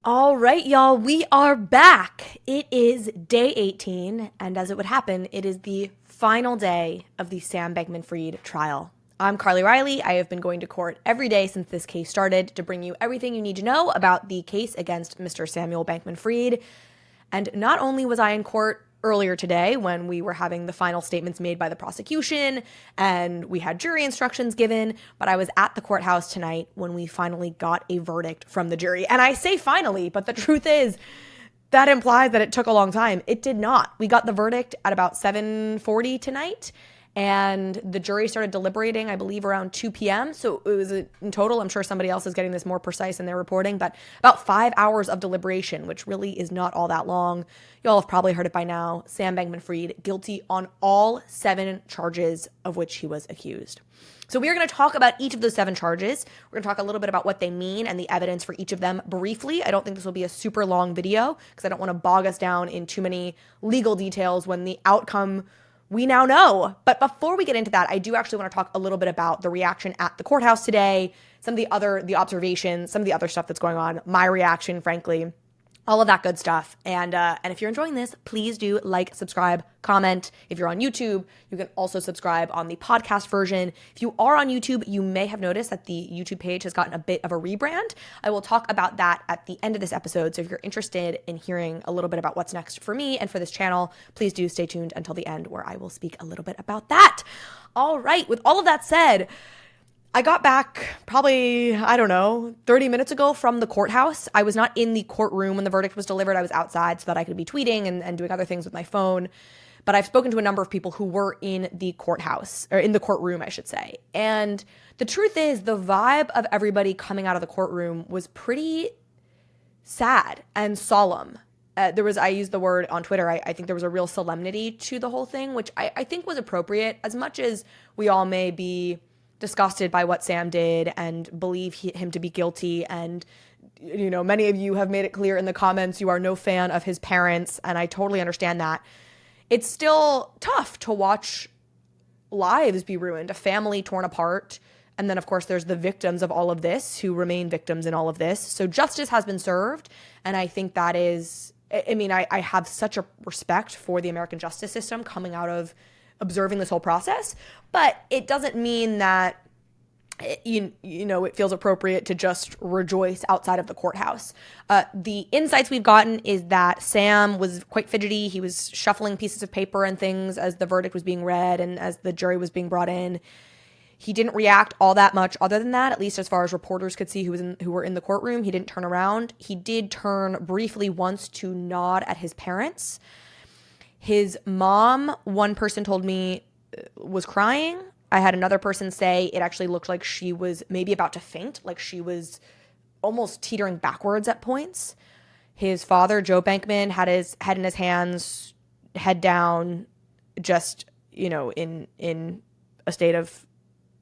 All right, y'all, we are back. It is day 18, and as it would happen, it is the final day of the Sam Bankman-Fried trial. I'm Carly Riley. I have been going to court every day since this case started to bring you everything you need to know about the case against Mr. Samuel Bankman-Fried. And not only was I in court earlier today when we were having the final statements made by the prosecution and we had jury instructions given, but I was at the courthouse tonight when we finally got a verdict from the jury. And I say finally, but the truth is that implies that it took a long time. It did not. We got the verdict at about 7:40 tonight. And the jury started deliberating, I believe, around 2 p.m. So it was in total, I'm sure somebody else is getting this more precise in their reporting, but about 5 hours of deliberation, which really is not all that long. Y'all have probably heard it by now. Sam Bankman-Fried guilty on all 7 charges of which he was accused. So we are going to talk about each of those 7 charges. We're going to talk a little bit about what they mean and the evidence for each of them briefly. I don't think this will be a super long video because I don't want to bog us down in too many legal details when the outcome we now know. But before we get into that, I do actually want to talk a little bit about the reaction at the courthouse today, some of the observations, some of the other stuff that's going on, my reaction, frankly, all of that good stuff. And if you're enjoying this, please do like, subscribe, comment. If you're on YouTube, you can also subscribe on the podcast version. If you are on YouTube, you may have noticed that the YouTube page has gotten a bit of a rebrand. I will talk about that at the end of this episode. So if you're interested in hearing a little bit about what's next for me and for this channel, please do stay tuned until the end where I will speak a little bit about that. All right, with all of that said, I got back probably, 30 minutes ago from the courthouse. I was not in the courtroom when the verdict was delivered. I was outside so that I could be tweeting and doing other things with my phone. But I've spoken to a number of people who were in the courthouse, or in the courtroom, I should say. And the truth is, the vibe of everybody coming out of the courtroom was pretty sad and solemn. I used the word on Twitter, I think there was a real solemnity to the whole thing, which I think was appropriate. As much as we all may be disgusted by what Sam did and believe him to be guilty. And, many of you have made it clear in the comments you are no fan of his parents, and I totally understand that. It's still tough to watch lives be ruined, a family torn apart. And then, of course, there's the victims of all of this who remain victims in all of this. So justice has been served. And I think that is, I have such a respect for the American justice system coming out of observing this whole process, but it doesn't mean that it feels appropriate to just rejoice outside of the courthouse. The insights we've gotten is that Sam was quite fidgety. He was shuffling pieces of paper and things as the verdict was being read and as the jury was being brought in. He didn't react all that much other than that, at least as far as reporters could see who were in the courtroom. He didn't turn around. He did turn briefly once to nod at his parents. His mom, one person told me, was crying. I had another person say it actually looked like she was maybe about to faint, like she was almost teetering backwards at points. His father, Joe Bankman, had his head in his hands, head down, just, in a state of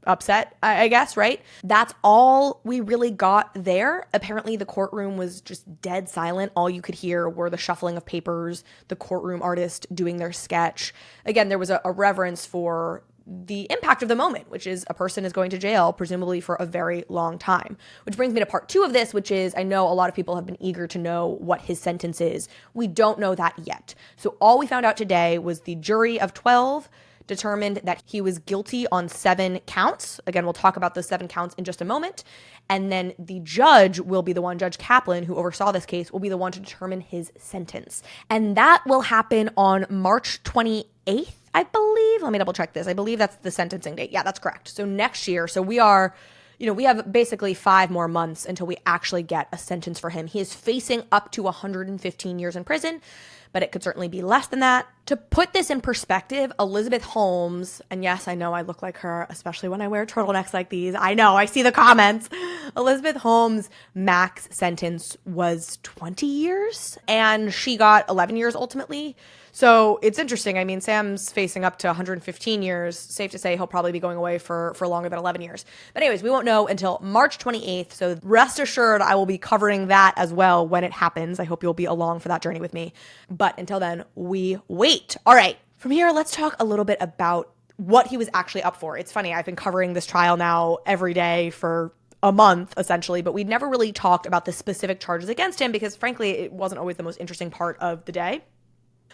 upset, I guess, right? That's all we really got there. Apparently the courtroom was just dead silent. All you could hear were the shuffling of papers, the courtroom artist doing their sketch. Again, there was a reverence for the impact of the moment, which is a person is going to jail, presumably for a very long time. Which brings me to part 2 of this, which is I know a lot of people have been eager to know what his sentence is. We don't know that yet. So all we found out today was the jury of 12 determined that he was guilty on 7 counts. Again, we'll talk about those 7 counts in just a moment. And then the judge will be the one, Judge Kaplan, who oversaw this case, will be the one to determine his sentence. And that will happen on March 28th, I believe. Let me double check this. I believe that's the sentencing date. Yeah, that's correct. So next year. So we have basically 5 more months until we actually get a sentence for him. He is facing up to 115 years in prison, but it could certainly be less than that. To put this in perspective, Elizabeth Holmes, and yes, I know I look like her, especially when I wear turtlenecks like these. I know, I see the comments. Elizabeth Holmes' max sentence was 20 years, and she got 11 years ultimately. So it's interesting. Sam's facing up to 115 years. Safe to say he'll probably be going away for longer than 11 years. But anyways, we won't know until March 28th. So rest assured, I will be covering that as well when it happens. I hope you'll be along for that journey with me. But until then, we wait. All right. From here, let's talk a little bit about what he was actually up for. It's funny. I've been covering this trial now every day for a month, essentially, but we'd never really talked about the specific charges against him because, frankly, it wasn't always the most interesting part of the day.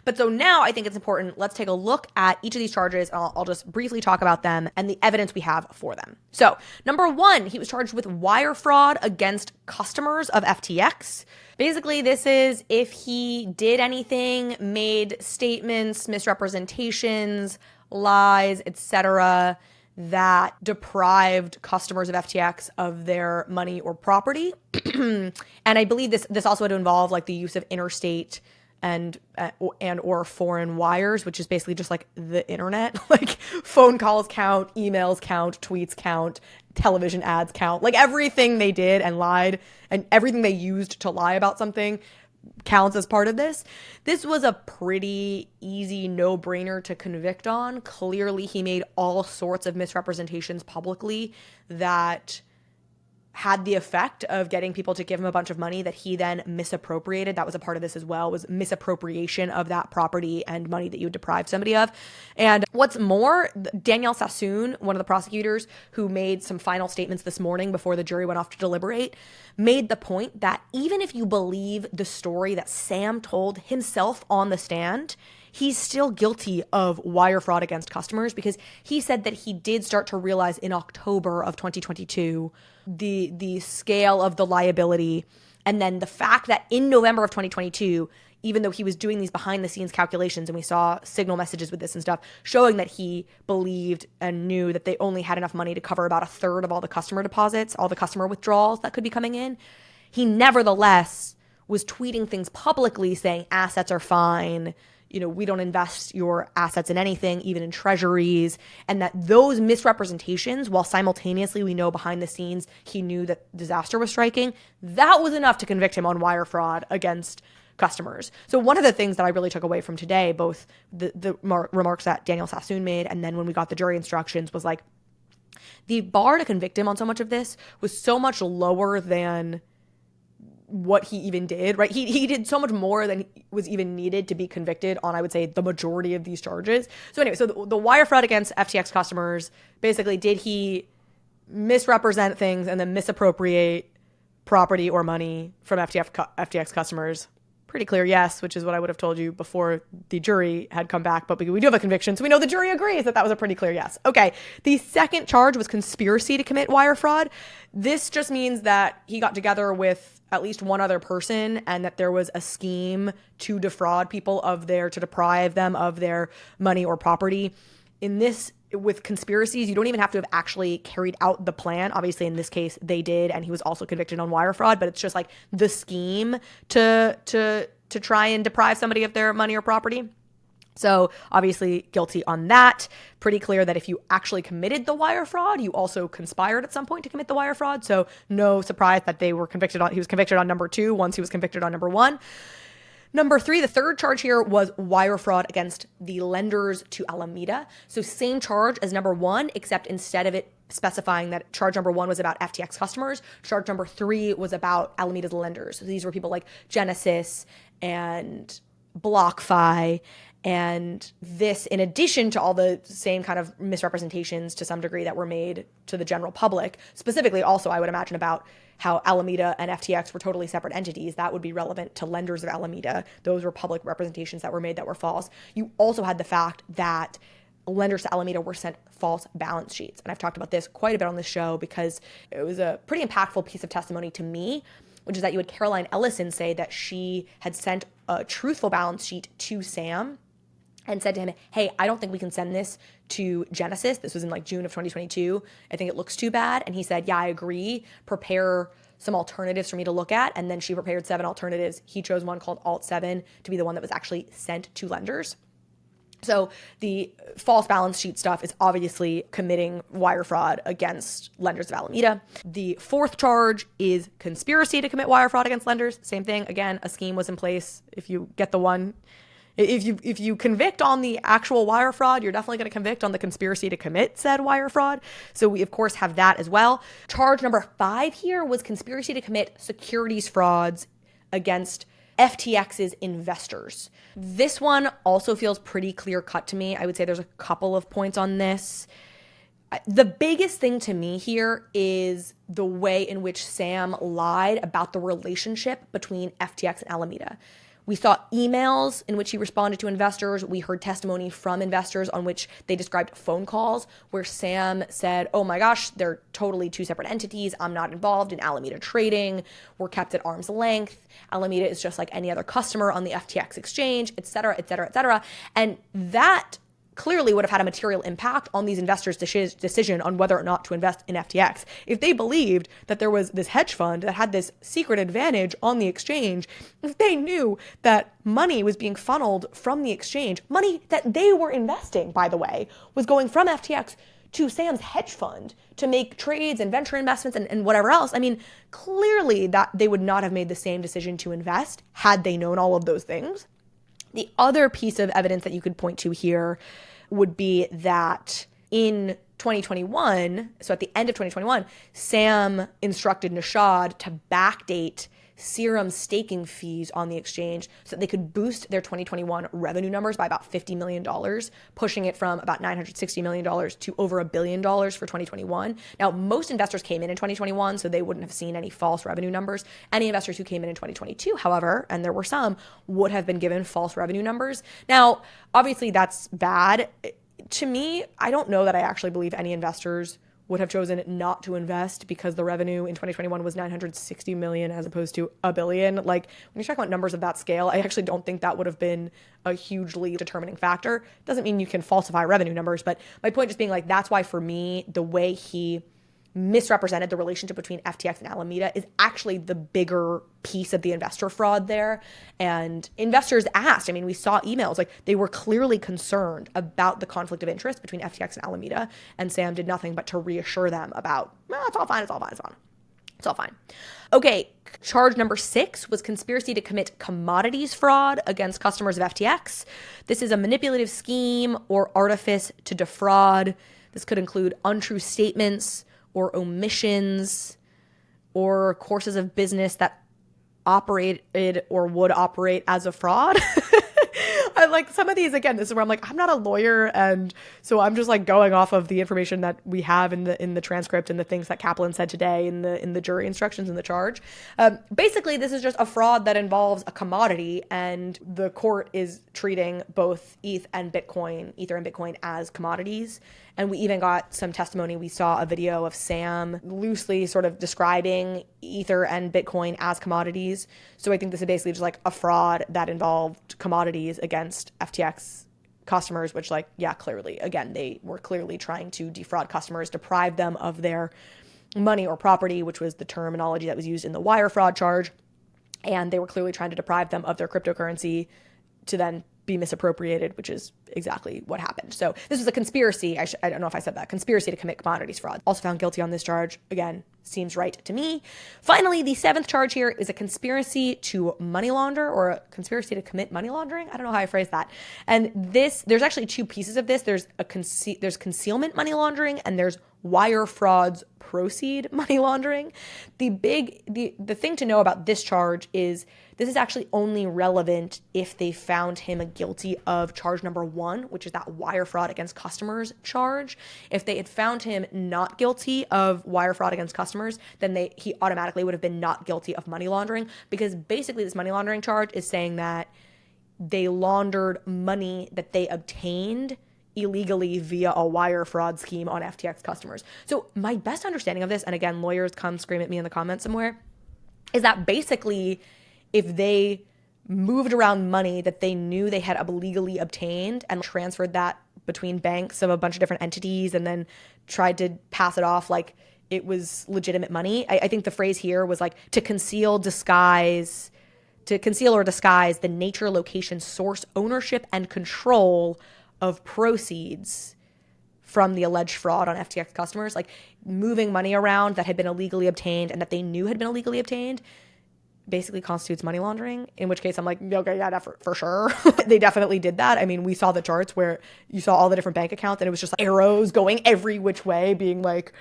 But so now I think it's important. Let's take a look at each of these charges. I'll just briefly talk about them and the evidence we have for them. So number one, he was charged with wire fraud against customers of FTX. Basically, this is if he did anything, made statements, misrepresentations, lies, etc., that deprived customers of FTX of their money or property. And I believe this also had to involve like the use of interstate and or foreign wires, which is basically just like the internet. Like phone calls count, emails count, tweets count, television ads count. Like everything they did and lied and everything they used to lie about something counts as part of this. This was a pretty easy no-brainer to convict on. Clearly, he made all sorts of misrepresentations publicly that had the effect of getting people to give him a bunch of money that he then misappropriated. That was a part of this as well, was misappropriation of that property and money that you deprived somebody of. And what's more, Danielle Sassoon, one of the prosecutors who made some final statements this morning before the jury went off to deliberate, made the point that even if you believe the story that Sam told himself on the stand, he's still guilty of wire fraud against customers because he said that he did start to realize in October of 2022 the scale of the liability. And then the fact that in November of 2022, even though he was doing these behind the scenes calculations and we saw signal messages with this and stuff, showing that he believed and knew that they only had enough money to cover about a third of all the customer deposits, all the customer withdrawals that could be coming in, he nevertheless was tweeting things publicly saying assets are fine, you know, we don't invest your assets in anything, even in treasuries, and that those misrepresentations, while simultaneously we know behind the scenes he knew that disaster was striking, that was enough to convict him on wire fraud against customers. So one of the things that I really took away from today, both the remarks that Danielle Sassoon made and then when we got the jury instructions, was like the bar to convict him on so much of this was so much lower than what he even did, right? He did so much more than was even needed to be convicted on, I would say, the majority of these charges. So anyway, so the wire fraud against FTX customers, basically, did he misrepresent things and then misappropriate property or money from FTX customers? Pretty clear yes, which is what I would have told you before the jury had come back, but we do have a conviction, so we know the jury agrees that was a pretty clear yes. Okay, the second charge was conspiracy to commit wire fraud. This just means that he got together with at least one other person and that there was a scheme to defraud people to deprive them of their money or property. In this, with conspiracies, you don't even have to have actually carried out the plan. Obviously, in this case, they did, and he was also convicted on wire fraud, but it's just like the scheme to try and deprive somebody of their money or property. So obviously guilty on that. Pretty clear that if you actually committed the wire fraud, you also conspired at some point to commit the wire fraud. So no surprise that he was convicted on number 2 once he was convicted on number 1. Number 3, the third charge here was wire fraud against the lenders to Alameda. So same charge as number 1, except instead of it specifying that charge number 1 was about FTX customers, charge number 3 was about Alameda's lenders. So these were people like Genesis and BlockFi. And this, in addition to all the same kind of misrepresentations to some degree that were made to the general public, specifically also, I would imagine, about how Alameda and FTX were totally separate entities, that would be relevant to lenders of Alameda. Those were public representations that were made that were false. You also had the fact that lenders to Alameda were sent false balance sheets. And I've talked about this quite a bit on this show because it was a pretty impactful piece of testimony to me, which is that you had Caroline Ellison say that she had sent a truthful balance sheet to Sam and said to him, hey, I don't think we can send this to Genesis. This was in like June of 2022. I think it looks too bad. And he said, yeah, I agree. Prepare some alternatives for me to look at. And then she prepared 7 alternatives. He chose one called Alt 7 to be the one that was actually sent to lenders. So the false balance sheet stuff is obviously committing wire fraud against lenders of Alameda. The fourth charge is conspiracy to commit wire fraud against lenders. Same thing. Again, a scheme was in place. If you get the one, if you convict on the actual wire fraud, you're definitely going to convict on the conspiracy to commit said wire fraud. So we, of course, have that as well. Charge number 5 here was conspiracy to commit securities frauds against FTX's investors. This one also feels pretty clear cut to me. I would say there's a couple of points on this. The biggest thing to me here is the way in which Sam lied about the relationship between FTX and Alameda. We saw emails in which he responded to investors. We heard testimony from investors on which they described phone calls where Sam said, oh my gosh, they're totally two separate entities. I'm not involved in Alameda trading. We're kept at arm's length. Alameda is just like any other customer on the FTX exchange, et cetera, et cetera, et cetera. And that clearly would have had a material impact on these investors' decision on whether or not to invest in FTX. If they believed that there was this hedge fund that had this secret advantage on the exchange, if they knew that money was being funneled from the exchange, money that they were investing, by the way, was going from FTX to Sam's hedge fund to make trades and venture investments and whatever else, I mean, clearly that they would not have made the same decision to invest had they known all of those things. The other piece of evidence that you could point to here would be that in 2021, so at the end of 2021, Sam instructed Nishad to backdate Serum's staking fees on the exchange so that they could boost their 2021 revenue numbers by about $50 million, pushing it from about $960 million to over $1 billion for 2021. Now, most investors came in 2021, so they wouldn't have seen any false revenue numbers. Any investors who came in 2022, however, and there were some, would have been given false revenue numbers. Now, obviously that's bad. To me, I don't know that I actually believe any investors would have chosen not to invest because the revenue in 2021 was 960 million as opposed to $1 billion. Like, when you talk about numbers of that scale, I actually don't think that would have been a hugely determining factor. Doesn't mean you can falsify revenue numbers, but my point just being like, that's why for me, the way he misrepresented the relationship between FTX and Alameda is actually the bigger piece of the investor fraud there. And investors asked, I mean, we saw emails, like they were clearly concerned about the conflict of interest between FTX and Alameda, and Sam did nothing but to reassure them about, well, it's all fine, it's all fine, it's fine. It's all fine. Okay, charge number 6 was conspiracy to commit commodities fraud against customers of FTX. This is a manipulative scheme or artifice to defraud. This could include untrue statements or omissions or courses of business that operated or would operate as a fraud. I like some of these, again, this is where I'm like, I'm not a lawyer, and so I'm just like going off of the information that we have in the transcript and the things that Kaplan said today in the jury instructions in the charge. Basically, this is just a fraud that involves a commodity, and the court is treating both Ether and Bitcoin as commodities. And we even got some testimony. We saw a video of Sam loosely sort of describing Ether and Bitcoin as commodities. So I think this is basically just like a fraud that involved commodities against FTX customers, which clearly, again, they were clearly trying to defraud customers, deprive them of their money or property, which was the terminology that was used in the wire fraud charge. And they were clearly trying to deprive them of their cryptocurrency to then be misappropriated, which is exactly what happened. So this was a conspiracy. I don't know if I said that. Conspiracy to commit commodities fraud. Also found guilty on this charge. Again, seems right to me. Finally, the 7th charge here is a conspiracy to money launder, or a conspiracy to commit money laundering. I don't know how I phrase that. And there's actually 2 pieces of this. There's concealment money laundering, and there's wire frauds proceed money laundering. The thing to know about this charge is this is actually only relevant if they found him guilty of charge number 1, which is that wire fraud against customers charge. If they had found him not guilty of wire fraud against customers, then he automatically would have been not guilty of money laundering, because basically this money laundering charge is saying that they laundered money that they obtained illegally via a wire fraud scheme on FTX customers. So my best understanding of this, and again, lawyers come scream at me in the comments somewhere, is that basically if they moved around money that they knew they had illegally obtained and transferred that between banks of a bunch of different entities and then tried to pass it off like it was legitimate money. I think the phrase here was like to conceal or disguise the nature, location, source, ownership, and control of proceeds from the alleged fraud on FTX customers, like moving money around that had been illegally obtained and that they knew had been illegally obtained basically constitutes money laundering, in which case I'm like, okay, yeah, for sure. They definitely did that. I mean, we saw the charts where you saw all the different bank accounts and it was just like arrows going every which way being like,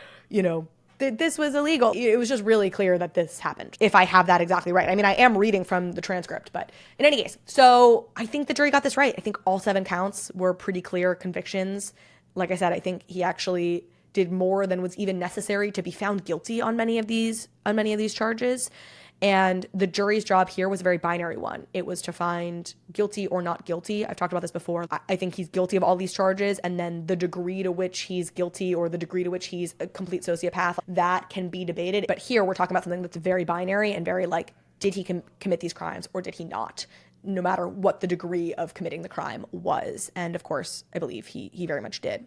this was illegal. It was just really clear that this happened, if I have that exactly right. I mean, I am reading from the transcript, but in any case, so I think the jury got this right. I think all 7 counts were pretty clear convictions. Like I said, I think he actually did more than was even necessary to be found guilty on many of these charges. And the jury's job here was a very binary one. It was to find guilty or not guilty. I've talked about this before. I think he's guilty of all these charges, and then the degree to which he's guilty or the degree to which he's a complete sociopath, that can be debated. But here we're talking about something that's very binary and very like, did he commit these crimes or did he not? No matter what the degree of committing the crime was. And of course, I believe he very much did.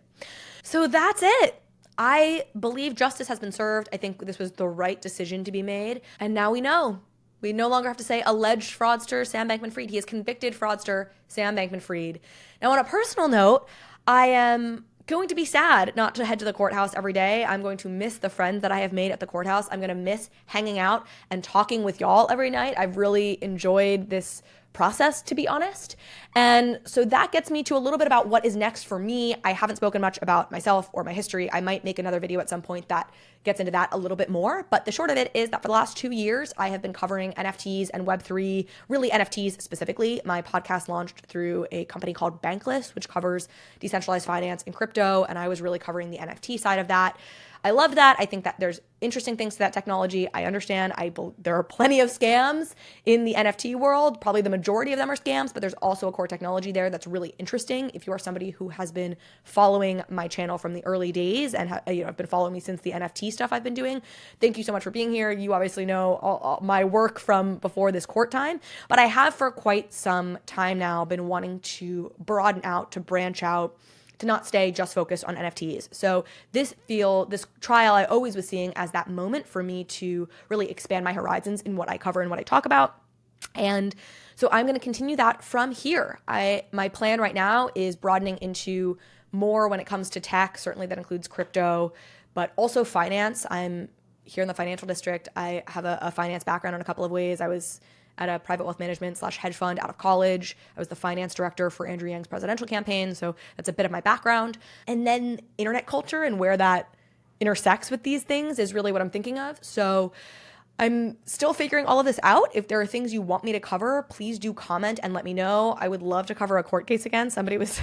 So that's it. I believe justice has been served. I think this was the right decision to be made. And now we know. We no longer have to say alleged fraudster Sam Bankman-Fried. He is convicted fraudster Sam Bankman-Fried. Now, on a personal note, I am going to be sad not to head to the courthouse every day. I'm going to miss the friends that I have made at the courthouse. I'm going to miss hanging out and talking with y'all every night. I've really enjoyed this process, to be honest. And so that gets me to a little bit about what is next for me. I haven't spoken much about myself or my history. I might make another video at some point that gets into that a little bit more. But the short of it is that for the last 2 years, I have been covering NFTs and Web3, really NFTs specifically. My podcast launched through a company called Bankless, which covers decentralized finance and crypto. And I was really covering the NFT side of that. I love that. I think that there's interesting things to that technology. I understand there are plenty of scams in the NFT world. Probably the majority of them are scams, but there's also a core technology there that's really interesting. If you are somebody who has been following my channel from the early days and have been following me since the NFT stuff I've been doing, thank you so much for being here. You obviously know all my work from before this court time, but I have for quite some time now been wanting to broaden out, to branch out, to not stay just focused on NFTs. So this trial I always was seeing as that moment for me to really expand my horizons in what I cover and what I talk about. And so I'm going to continue that from here. My plan right now is broadening into more when it comes to tech. Certainly that includes crypto, but also finance. I'm here in the financial district. I have a finance background in a couple of ways. I was at a private wealth management / hedge fund out of college. I was the finance director for Andrew Yang's presidential campaign. So that's a bit of my background. And then internet culture and where that intersects with these things is really what I'm thinking of. So I'm still figuring all of this out. If there are things you want me to cover, please do comment and let me know. I would love to cover a court case again. Somebody was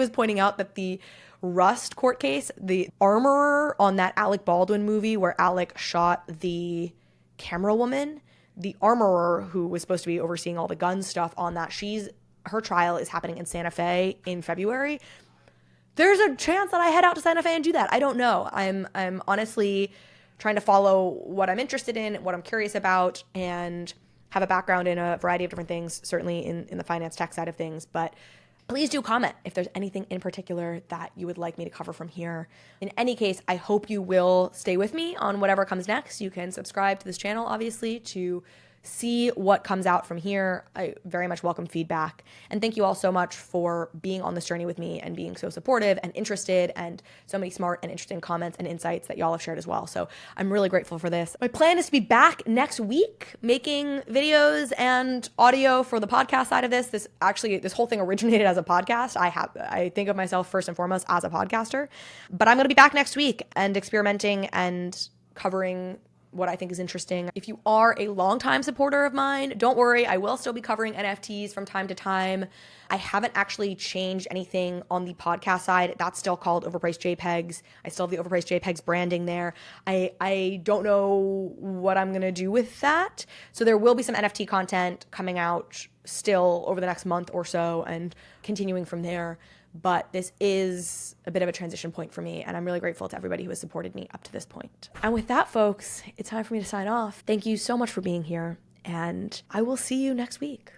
pointing out that the Rust court case, the armorer on that Alec Baldwin movie where Alec shot the camera woman, the armorer who was supposed to be overseeing all the gun stuff on that, her trial is happening in Santa Fe in February. There's a chance that I head out to Santa Fe and do that. I don't know. I'm honestly trying to follow what I'm interested in, what I'm curious about, and have a background in a variety of different things, certainly in the finance tech side of things. But please do comment if there's anything in particular that you would like me to cover from here. In any case, I hope you will stay with me on whatever comes next. You can subscribe to this channel, obviously, to see what comes out from here. I very much welcome feedback. And thank you all so much for being on this journey with me and being so supportive and interested, and so many smart and interesting comments and insights that y'all have shared as well. So I'm really grateful for this. My plan is to be back next week making videos and audio for the podcast side of this. This whole thing originated as a podcast. I think of myself first and foremost as a podcaster, but I'm going to be back next week and experimenting and covering what I think is interesting. If you are a longtime supporter of mine, don't worry, I will still be covering NFTs from time to time. I haven't actually changed anything on the podcast side. That's still called Overpriced JPEGs. I still have the Overpriced JPEGs branding there. I don't know what I'm going to do with that. So there will be some NFT content coming out still over the next month or so and continuing from there. But this is a bit of a transition point for me, and I'm really grateful to everybody who has supported me up to this point. And with that, folks, it's time for me to sign off. Thank you so much for being here, and I will see you next week.